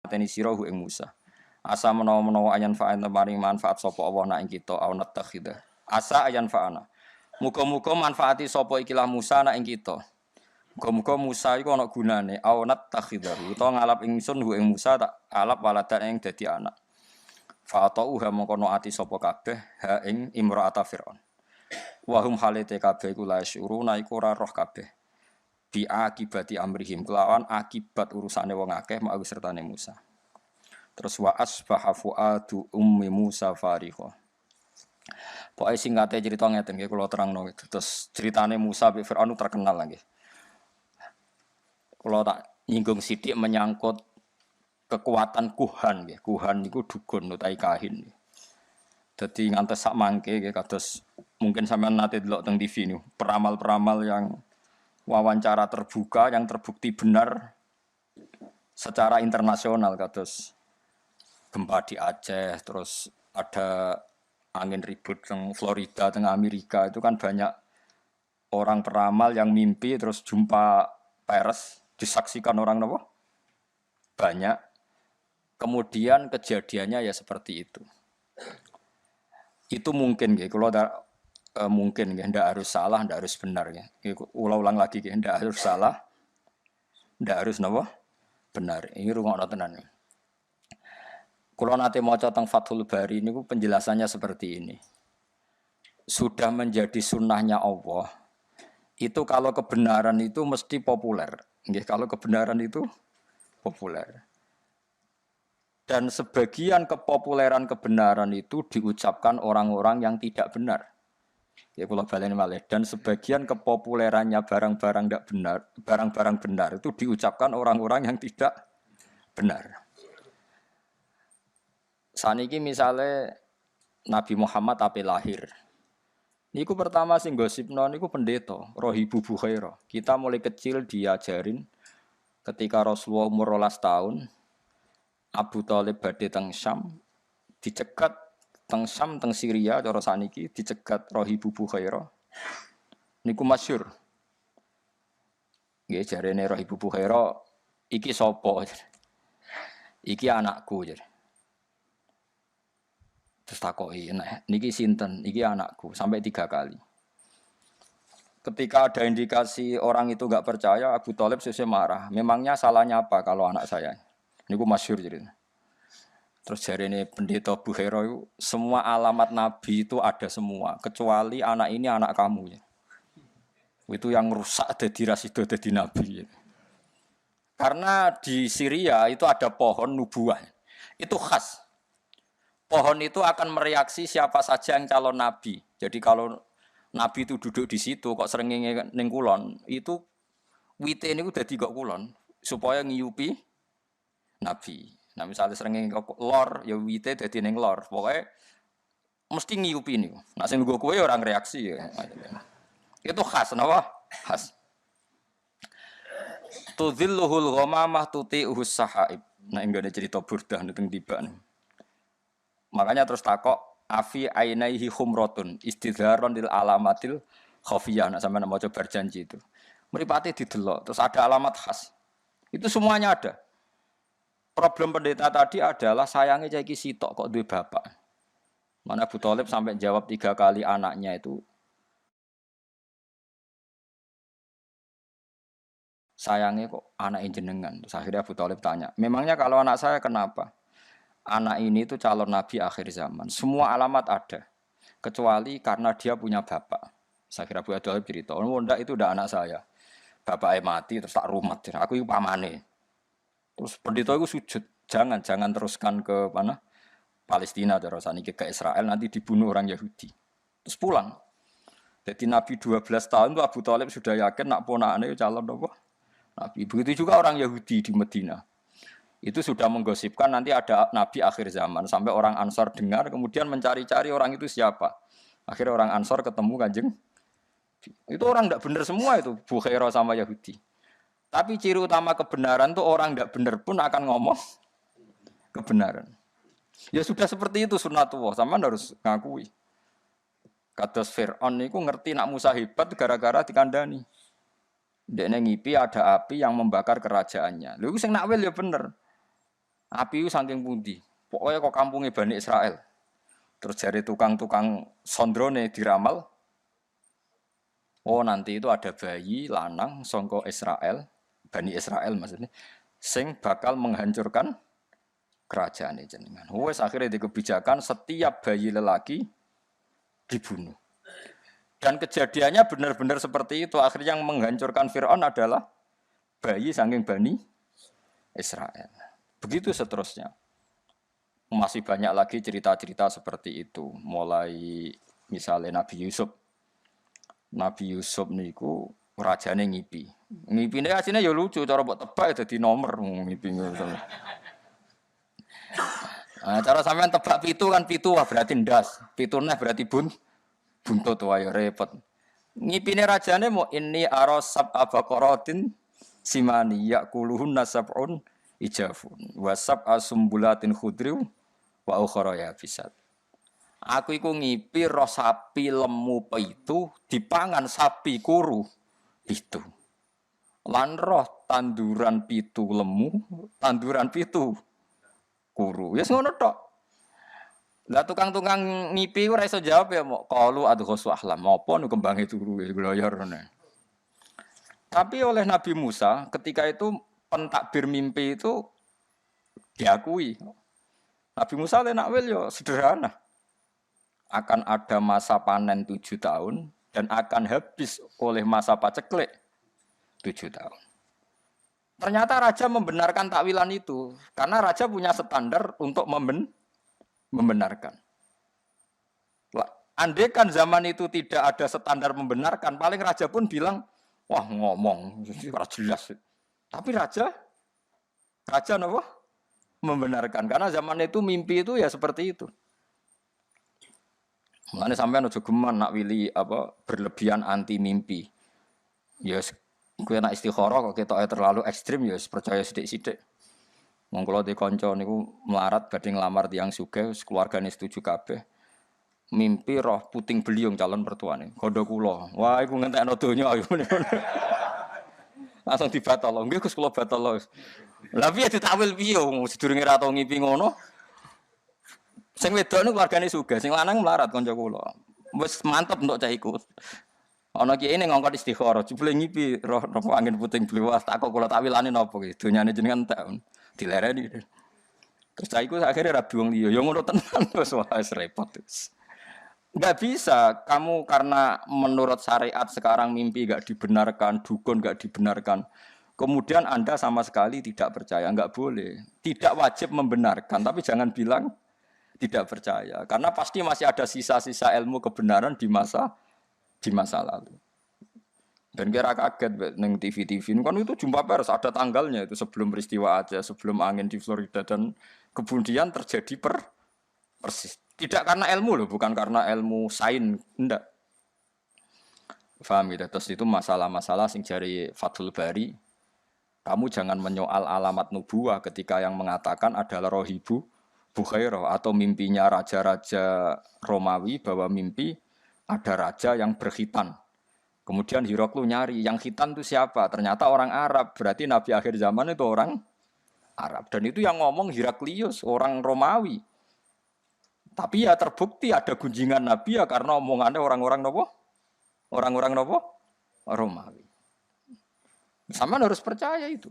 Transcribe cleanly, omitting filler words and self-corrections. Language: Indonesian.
mateni sira hu ing Musa. Asa menawa-menawa ayan fa'an maring manfaat sapa Allah nak ing kita au natakhidha. Asa ayan fa'ana. Muga-muga manfaati sapa ikilah Musa nak ing kita. Muga-muga Musa iku ana gunane au natakhidha. Utawa ngalap ingsun hu ing Musa tak alap waladan ing dadi anak. Fa'atauha mongko ati sapa kabeh ha ing imra'ata Fir'aun. Wa hum halate kabeh iku la syuruna iku ora roh kabeh. Bi akibati amrihim kelawan akibat urusane wong akeh mak sertane Musa. Terus wa asbaha fuadu ummi Musa fariqa. Pokoke singkate cerita ngeten nggih kula terangno gitu. Terus ceritane Musa bi Firaun terkenal nggih. Kula tak nyinggung sithik menyangkut kekuatan kuhan nggih. Kuhan niku dukun utawi kahin. Dadi ngantos sak mangke nggih kados mungkin sampean nate delok teng TV niku, peramal-peramal yang wawancara terbuka yang terbukti benar secara internasional kados gempa di Aceh, terus ada angin ribut di Florida, tengah Amerika, itu kan banyak orang peramal yang mimpi terus jumpa pers, disaksikan orang apa? Banyak. Kemudian kejadiannya ya seperti itu. Itu mungkin ya, kalau mungkin ya, tidak harus salah, tidak harus benar ya. Ulang-ulang lagi ya, tidak harus salah, tidak harus apa? Benar. Ini rungokno tenan ya. Kalau nanti mau tentang Fathul Bari ini penjelasannya seperti ini. Sudah menjadi sunnahnya Allah. Itu kalau kebenaran itu mesti populer. Kalau kebenaran itu populer. Dan sebagian kepopuleran kebenaran itu diucapkan orang-orang yang tidak benar. Ya kalau balen malih. Dan sebagian kepopulerannya barang-barang tidak benar, barang-barang benar itu diucapkan orang-orang yang tidak benar. Saniki misalnya Nabi Muhammad ape lahir. Niku pertama sing gosipno niku pendeta, Rohibu Bukhairah. Kita mulai kecil diajarin ketika Rasulullah umur 12 tahun, Abu Thalib badhe teng Syam, dicegat teng Syam teng Syria cara saniki dicegat Rohibu Bukhairah. Niku masyhur. Nggih jarene Rohibu Bukhairah, iki sapa? Iki anakku jar. Terus takoki, nah niki sinten? Iki anakku sampai 3 kali. Ketika ada indikasi orang itu enggak percaya, Abu Thalib sesuk marah. Memangnya salahnya apa kalau anak saya? Niku masyhur jadi. Terus jarene pendeta Bukhairah itu semua alamat nabi itu ada semua, kecuali anak ini anak kamu ya. Itu yang rusak dadi rasido dadi nabi. Ya. Karena di Syria itu ada pohon nubuah. Itu khas. Pohon itu akan mereaksi siapa saja yang calon nabi. Jadi kalau nabi itu duduk di situ kok srengenge ning kulon, itu wite niku dadi kok kulon supaya ngiyupi nabi. Nah misalnya srengenge kok lor ya wite dadi ning lor. Pokoke mesti ngiyupi niku. Nek sing nggo kowe orang reaksi ya. Itu khas napa? Khas. Tudzilluhul ghamamah tuti'uhus sahaib. Nah enggak ada cerita burdah teng tiba. Makanya terus takok afi ainaihi khumratun istidharon lil alamatil khafiyah. Nah sampeyan mau coba berjanji itu. Mripate didelok terus ada alamat khas. Itu semuanya ada. Problem pendeta tadi adalah sayangnya cah iki sitok kok duwe bapak. Mana Abu Thalib sampai jawab 3 kali anaknya itu sayangnya kok anak jenengan. Terus akhirnya Abu Thalib tanya, memangnya kalau anak saya kenapa? Anak ini itu calon nabi akhir zaman. Semua alamat ada. Kecuali karena dia punya bapak. Saya kira Abu Thalib cerita, oh enggak itu udah anak saya. Bapaknya mati terus tak rumat. Aku itu pamane. Terus pendeta itu sujud. Jangan teruskan ke mana? Palestina terus ke Israel nanti dibunuh orang Yahudi. Terus pulang. Jadi Nabi 12 tahun itu Abu Thalib sudah yakin nak ponakane calon apa? Nabi. Begitu juga orang Yahudi di Medina. Itu sudah menggosipkan nanti ada Nabi akhir zaman. Sampai orang Ansor dengar, kemudian mencari-cari orang itu siapa. Akhirnya orang Ansor ketemu Kanjeng. Itu orang tidak benar semua itu, Bukhairah sama Yahudi. Tapi ciri utama kebenaran itu orang tidak benar pun akan ngomong kebenaran. Ya sudah seperti itu sunnatullah, sama harus ngakui. Kados Fir'aun itu ngerti nak Musa hebat gara-gara dikandani. Dekne ngipi ada api yang membakar kerajaannya. Lha iku sing nakwil ya bener. Api itu saking pundi. Pokoknya kok kampungnya Bani Israel. Terus dari tukang-tukang sondrone diramal, oh nanti itu ada bayi lanang songko Israel, Bani Israel maksudnya, sing bakal menghancurkan kerajaan jenengan. Wes akhirnya di kebijakan setiap bayi lelaki dibunuh. Dan kejadiannya benar-benar seperti itu. Akhirnya yang menghancurkan Fir'aun adalah bayi saking Bani Israel. Begitu seterusnya. Masih banyak lagi cerita-cerita seperti itu. Mulai misalnya Nabi Yusuf. Nabi Yusuf niku rajane ngipi. Ngipine asline ya lucu cara mbok tebak dadi nomor ngipi. Nah, cara sampean tebak pitu kan pitu wah berarti ndas. Pitu neh berarti buntut wae repot. Ngipine rajane mau ini arasab abaqaratin simani yaquluhunna sab'un ijafun wasab asumbulatin khudriu wa ukhra yabisat. Aku iku ngipi roh sapi lemu pitu dipangan sapi kuru pitu. Lan roh tanduran pitu lemu, tanduran pitu kuru. Wis ngono tok. Lah tukang-tukang ngipi ora iso jawab ya mok qalu adghasu ahlam. Apa nu kembange turu wis gloyor ngene. Tapi oleh Nabi Musa ketika itu pentakbir mimpi itu diakui. Nabi Musa lenak wel yo sederhana. Akan ada masa panen 7 tahun dan akan habis oleh masa paceklik 7 tahun. Ternyata raja membenarkan takwilan itu karena raja punya standar untuk membenarkan. Andai kan zaman itu tidak ada standar membenarkan, paling raja pun bilang, wah ngomong, jelas. Tapi raja apa? Membenarkan karena zaman itu mimpi itu ya seperti itu. Mulane sampean aja geman nak wili apa berlebihan anti mimpi. Ya kowe nak istikharah kok ketoke terlalu ekstrim ya percaya sithik-sithik. Wong kula di kanca niku melarat badhe nglamar tiyang sugih, keluargane setuju kabeh. Mimpi roh puting beliung calon mertuane. Kandha kula. Wah iku ngentekno donya ayo. Langsung dibatal. Nggih Gus kula batal lho. Lah piye ditakwil piye wong sedurunge ra tau ngipi ngono. Sing wedok niku keluargane sugih, sing lanang melarat kanca kula. Wis mantep untuk cah iku. Ana kiye ning ngongkon istikharah, jebule ngipi roh angin puting beliung. Tak kok kula takwilane napa iki? Donyane jenengan tak dilereni. Terus cah iku akhirnya rabi wong liya. Ya ngono tenan wis wis repot wis. Enggak bisa kamu karena menurut syariat sekarang mimpi enggak dibenarkan, dukun enggak dibenarkan. Kemudian Anda sama sekali tidak percaya, enggak boleh. Tidak wajib membenarkan, tapi jangan bilang tidak percaya karena pasti masih ada sisa-sisa ilmu kebenaran di masa lalu. Dan kira kaget neng TV kan itu jumpa pers ada tanggalnya itu sebelum peristiwa aja, sebelum angin di Florida dan kemudian terjadi persis. Tidak karena ilmu loh, bukan karena ilmu sains, enggak. Paham gitu? Terus itu masalah-masalah sing jari Fathul Bari. Kamu jangan menyoal alamat nubuwah ketika yang mengatakan adalah rohibu Bukhairah atau mimpinya raja-raja Romawi bahwa mimpi ada raja yang berkhitan. Kemudian Hiroklu nyari yang khitan itu siapa? Ternyata orang Arab. Berarti Nabi akhir zaman itu orang Arab. Dan itu yang ngomong Heraklius, orang Romawi. Tapi ya terbukti ada gunjingan Nabi ya karena omongannya orang-orang nopo? Orang-orang nopo? Romawi. Sama harus percaya itu.